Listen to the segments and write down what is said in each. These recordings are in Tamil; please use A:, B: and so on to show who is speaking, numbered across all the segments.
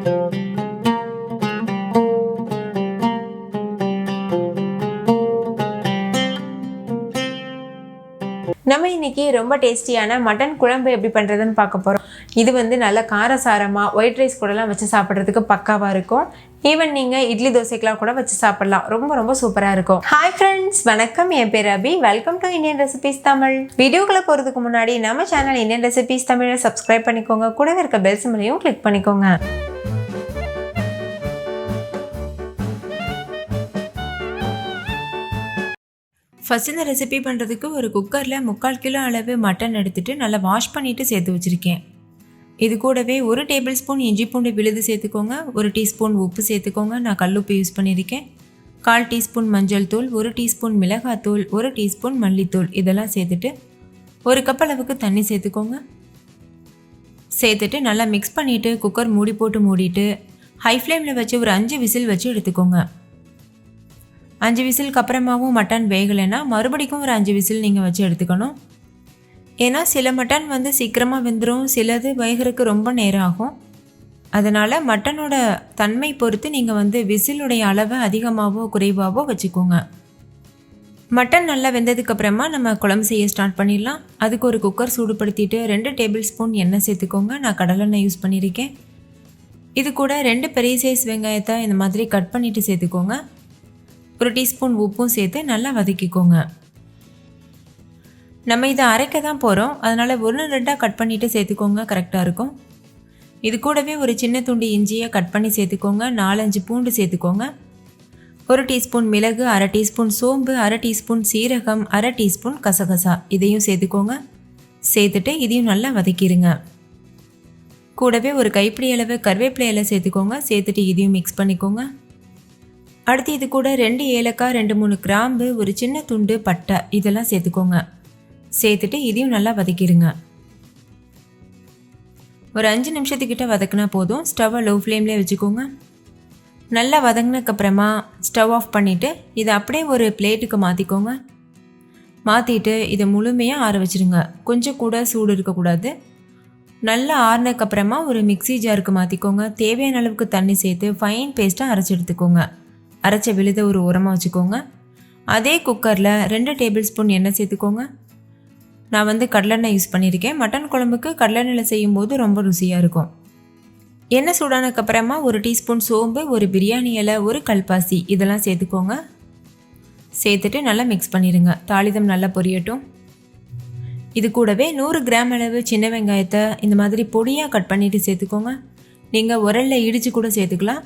A: நம்ம இன்னைக்கு ரொம்ப டேஸ்டியான மட்டன் குழம்பு எப்படி பண்ணுறதுன்னு பார்க்க போகிறோம். இது வந்து நல்ல காரசாரமாக ஒயிட் ரைஸ் கூடலாம் வச்சு சாப்பிட்றதுக்கு பக்காவாக இருக்கும். ஈவன் நீங்கள் இட்லி தோசைக்கெலாம் கூட வச்சு சாப்பிட்லாம். ரொம்ப ரொம்ப சூப்பராக இருக்கும். ஹாய் ஃப்ரெண்ட்ஸ், வணக்கம். என் பேர் Abhi. Welcome to Indian recipes Tamil. வீடியோக்குள்ளே போகிறதுக்கு முன்னாடி நம்ம சேனல் இந்தியன் ரெசிபீஸ் தமிழை சப்ஸ்கிரைப் பண்ணிக்கோங்க. கூடவே இருக்க பெல் சிம்பலையும் கிளிக் பண்ணிக்கோங்க. ஃபஸ்ட் இந்த ரெசிபி பண்ணுறதுக்கு ஒரு குக்கரில் 3/4 கிலோ அளவு மட்டன் எடுத்துகிட்டு நல்லா வாஷ் பண்ணிவிட்டு சேர்த்து வச்சுருக்கேன். இது கூடவே 1 டேபிள் ஸ்பூன் இஞ்சி பூண்டு விழுது சேர்த்துக்கோங்க. 1 டீஸ்பூன் உப்பு சேர்த்துக்கோங்க. நான் கல்லுப்பு யூஸ் பண்ணியிருக்கேன். 1/4 டீஸ்பூன் மஞ்சள் தூள், 1 டீஸ்பூன் மிளகாத்தூள், 1 டீஸ்பூன் மல்லித்தூள் இதெல்லாம் சேர்த்துட்டு 1 கப் அளவுக்கு தண்ணி சேர்த்துக்கோங்க. சேர்த்துட்டு நல்லா மிக்ஸ் பண்ணிவிட்டு குக்கர் மூடி போட்டு மூடிட்டு ஹை ஃப்ளேமில் வச்சு ஒரு 5 விசில் வச்சு எடுத்துக்கோங்க. 5 விசிலுக்கு அப்புறமாவும் மட்டன் வேகலைன்னா மறுபடிக்கும் ஒரு 5 விசில் நீங்கள் வச்சு எடுத்துக்கணும். ஏன்னா சில மட்டன் வந்து சீக்கிரமாக வெந்துடும், சிலது வேகிறதுக்கு ரொம்ப நேரம் ஆகும். அதனால் மட்டனோட தன்மை பொறுத்து நீங்கள் வந்து விசிலுடைய அளவை அதிகமாகவோ குறைவாகவோ வச்சுக்கோங்க. மட்டன் நல்லா வெந்ததுக்கப்புறமா நம்ம குழம்பு செய்ய ஸ்டார்ட் பண்ணிடலாம். அதுக்கு ஒரு குக்கர் சூடுபடுத்திட்டு 2 டேபிள் ஸ்பூன் எண்ணெய் சேர்த்துக்கோங்க. நான் கடலெண்ணெய் யூஸ் பண்ணியிருக்கேன். இது கூட 2 பெரிய சைஸ் வெங்காயத்தை இந்த மாதிரி கட் பண்ணிவிட்டு சேர்த்துக்கோங்க. 1 டீஸ்பூன் உப்பும் சேர்த்து நல்லா வதக்கிக்கோங்க. நம்ம இதை அரைக்க தான் போகிறோம், அதனால் 1-2 கட் பண்ணிவிட்டு சேர்த்துக்கோங்க, கரெக்டாக இருக்கும். இது கூடவே ஒரு சின்ன துண்டு இஞ்சியை கட் பண்ணி சேர்த்துக்கோங்க. 4-5 பூண்டு சேர்த்துக்கோங்க. 1 டீஸ்பூன் மிளகு, 1/2 டீஸ்பூன் சோம்பு, 1/2 டீஸ்பூன் சீரகம், 1/2 டீஸ்பூன் கசகசா இதையும் சேர்த்துக்கோங்க. சேர்த்துட்டு இதையும் நல்லா வதக்கிடுங்க. கூடவே ஒரு கைப்பிடி அளவு கருவேப்பிலை இலை சேர்த்துக்கோங்க. சேர்த்துட்டு இதையும் மிக்ஸ் பண்ணிக்கோங்க. அடுத்து இது கூட 2 ஏலக்காய், 2-3 கிராம்பு, ஒரு சின்ன துண்டு பட்டை இதெல்லாம் சேர்த்துக்கோங்க. சேர்த்துட்டு இதையும் நல்லா வதக்கிடுங்க. ஒரு 5 நிமிஷத்துக்கிட்ட வதக்கினா போதும். ஸ்டவ்வை லோ ஃப்ளேம்லேயே வச்சுக்கோங்க. நல்லா வதங்கினதுக்கப்புறமா ஸ்டவ் ஆஃப் பண்ணிவிட்டு இதை அப்படியே ஒரு பிளேட்டுக்கு மாற்றிக்கோங்க. மாற்றிட்டு இதை முழுமையாக ஆற வச்சுருங்க. கொஞ்சம் கூட சூடு இருக்கக்கூடாது. நல்லா ஆறினதுக்கப்புறமா ஒரு மிக்ஸி ஜாருக்கு மாற்றிக்கோங்க. தேவையான அளவுக்கு தண்ணி சேர்த்து ஃபைன் பேஸ்ட்டாக அரைச்சி எடுத்துக்கோங்க. அரைச்ச விழுதை ஒரு உரமாக வச்சுக்கோங்க. அதே குக்கரில் 2 டேபிள் ஸ்பூன் எண்ணெய் சேர்த்துக்கோங்க. நான் வந்து கடலெண்ணெய் யூஸ் பண்ணியிருக்கேன். மட்டன் குழம்புக்கு கடலெண்ணெயில் செய்யும்போது ரொம்ப ருசியாக இருக்கும். எண்ணெய் சூடானதுக்கப்புறமா 1 டீஸ்பூன் சோம்பு, 1 பிரியாணி இலை, 1 கல்பாசி இதெல்லாம் சேர்த்துக்கோங்க. சேர்த்துட்டு நல்லா மிக்ஸ் பண்ணிடுங்க. தாளிதம் நல்லா பொரியட்டும். இது கூடவே 100 கிராம் அளவு சின்ன வெங்காயத்தை இந்த மாதிரி பொடியாக கட் பண்ணிவிட்டு சேர்த்துக்கோங்க. நீங்கள் உரலில் இடித்து கூட சேர்த்துக்கலாம்.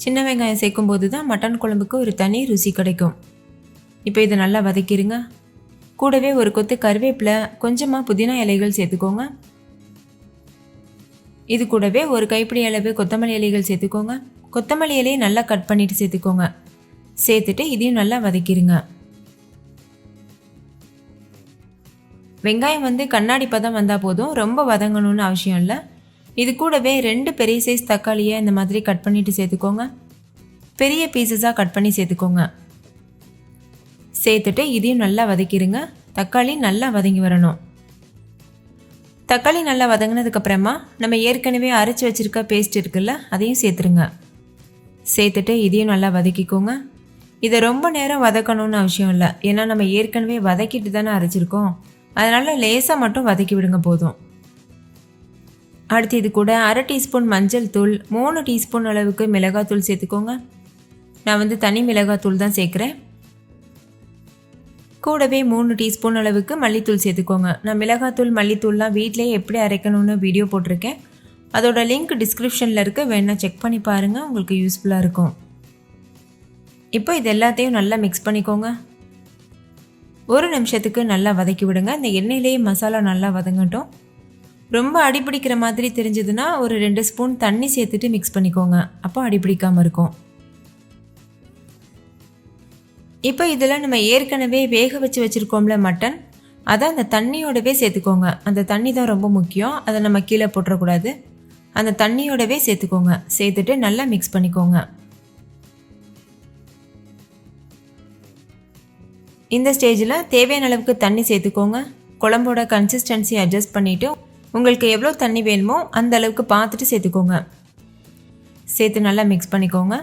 A: சின்ன வெங்காயம் சேர்க்கும்போது தான் மட்டன் குழம்புக்கு ஒரு தனி ருசி கிடைக்கும். இப்போ இதை நல்லா வதக்கிடுங்க. கூடவே ஒரு கொத்து கருவேப்பிலை, கொஞ்சமாக புதினா இலைகள் சேர்த்துக்கோங்க. இது கூடவே ஒரு கைப்பிடி அளவு கொத்தமல்லி இலைகள் சேர்த்துக்கோங்க. கொத்தமல்லி இலையை நல்லா கட் பண்ணிவிட்டு சேர்த்துக்கோங்க. சேர்த்துட்டு இதையும் நல்லா வதக்கிடுங்க. வெங்காயம் வந்து கண்ணாடி பதம் வந்தால் போதும், ரொம்ப வதங்கணும்னு அவசியம் இல்லை. இது கூடவே 2 பெரிய சைஸ் தக்காளியை இந்த மாதிரி கட் பண்ணிவிட்டு சேர்த்துக்கோங்க. பெரிய பீசஸாக கட் பண்ணி சேர்த்துக்கோங்க. சேர்த்துட்டு இதையும் நல்லா வதக்கிடுங்க. தக்காளி நல்லா வதங்கி வரணும். தக்காளி நல்லா வதங்கினதுக்கப்புறமா நம்ம ஏற்கனவே அரைச்சி வச்சுருக்க பேஸ்ட் இருக்குல்ல, அதையும் சேர்த்துருங்க. சேர்த்துட்டு இதையும் நல்லா வதக்கிக்கோங்க. இதை ரொம்ப நேரம் வதக்கணும்னு அவசியம் இல்லை, ஏன்னா நம்ம ஏற்கனவே வதக்கிட்டு தானே அரைச்சிருக்கோம். அதனால் லேசாக மட்டும் வதக்கி விடுங்க போதும். அடுத்து இது கூட 1/2 டீஸ்பூன் மஞ்சள் தூள், 3 டீஸ்பூன் அளவுக்கு மிளகாத்தூள் சேர்த்துக்கோங்க. நான் வந்து தனி மிளகாத்தூள் தான் சேர்க்குறேன். கூடவே 3 டீஸ்பூன் அளவுக்கு மல்லித்தூள் சேர்த்துக்கோங்க. நான் மிளகாத்தூள் மல்லித்தூள்லாம் வீட்டிலே எப்படி அரைக்கணும்னு வீடியோ போட்டிருக்கேன். அதோட லிங்க் டிஸ்கிரிப்ஷனில் இருக்க, வேணால் செக் பண்ணி பாருங்கள், உங்களுக்கு யூஸ்ஃபுல்லாக இருக்கும். இப்போ இது எல்லாத்தையும் நல்லா மிக்ஸ் பண்ணிக்கோங்க. 1 நிமிஷத்துக்கு நல்லா வதக்கி விடுங்க. இந்த எண்ணெயிலேயே மசாலா நல்லா வதங்கட்டும். ரொம்ப அடிப்பிடிக்கிற மாதிரி தெரிஞ்சதுன்னா ஒரு 2 ஸ்பூன் தண்ணி சேர்த்துட்டு மிக்ஸ் பண்ணிக்கோங்க. அப்போ அடிப்பிடிக்காமல் இருக்கும். இப்போ இதில் நம்ம ஏற்கனவே வேக வச்சுருக்கோம்ல மட்டன், அதை அந்த தண்ணியோடவே சேர்த்துக்கோங்க. அந்த தண்ணி தான் ரொம்ப முக்கியம், அதை நம்ம கீழே போட்டுறக்கூடாது. அந்த தண்ணியோடவே சேர்த்துக்கோங்க. சேர்த்துட்டு நல்லா மிக்ஸ் பண்ணிக்கோங்க. இந்த ஸ்டேஜில் தேவையான அளவுக்கு தண்ணி சேர்த்துக்கோங்க. குழம்போட கன்சிஸ்டன்சி அட்ஜஸ்ட் பண்ணிவிட்டு உங்களுக்கு எவ்வளோ தண்ணி வேணுமோ அந்த அளவுக்கு பார்த்துட்டு சேர்த்துக்கோங்க. சேர்த்து நல்லா மிக்ஸ் பண்ணிக்கோங்க.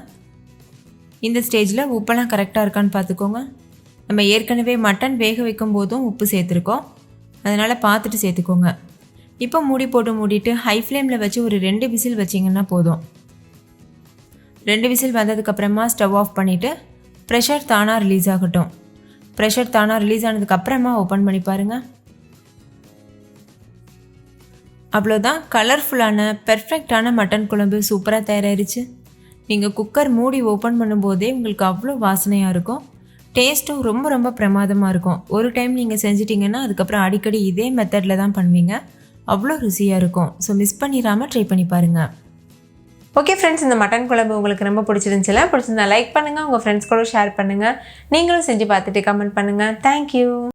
A: இந்த ஸ்டேஜில் உப்பெல்லாம் கரெக்டாக இருக்கான்னு பார்த்துக்கோங்க. நம்ம ஏற்கனவே மட்டன் வேக வைக்கும் போதும் உப்பு சேர்த்துருக்கோம், அதனால் பார்த்துட்டு சேர்த்துக்கோங்க. இப்போ மூடி போட்டு மூடிட்டு ஹை ஃப்ளேமில் வச்சு ஒரு 2 விசில் வச்சிங்கன்னா போதும். 2 விசில் வந்ததுக்கப்புறமா ஸ்டவ் ஆஃப் பண்ணிவிட்டு ப்ரெஷர் தானாக ரிலீஸ் ஆகட்டும். ப்ரெஷர் தானாக ரிலீஸ் ஆனதுக்கப்புறமா ஓப்பன் பண்ணி பாருங்கள். அவ்வளோதான், கலர்ஃபுல்லான பெர்ஃபெக்டான மட்டன் குழம்பு சூப்பராக தயாராகிருச்சு. நீங்கள் குக்கர் மூடி ஓப்பன் பண்ணும்போதே உங்களுக்கு அவ்வளோ வாசனையாக இருக்கும். டேஸ்ட்டும் ரொம்ப ரொம்ப பிரமாதமாக இருக்கும். ஒரு டைம் நீங்கள் செஞ்சிட்டிங்கன்னா அதுக்கப்புறம் அடிக்கடி இதே மெத்தடில் தான் பண்ணுவீங்க. அவ்வளோ ருசியாக இருக்கும். ஸோ மிஸ் பண்ணிடாமல் ட்ரை பண்ணி பாருங்கள். ஓகே ஃப்ரெண்ட்ஸ், இந்த மட்டன் குழம்பு உங்களுக்கு ரொம்ப பிடிச்சிருந்துச்சுல, லைக் பண்ணுங்கள், உங்கள் ஃப்ரெண்ட்ஸ் கூட ஷேர் பண்ணுங்கள். நீங்களும் செஞ்சு பார்த்துட்டு கமெண்ட் பண்ணுங்கள். தேங்க்யூ.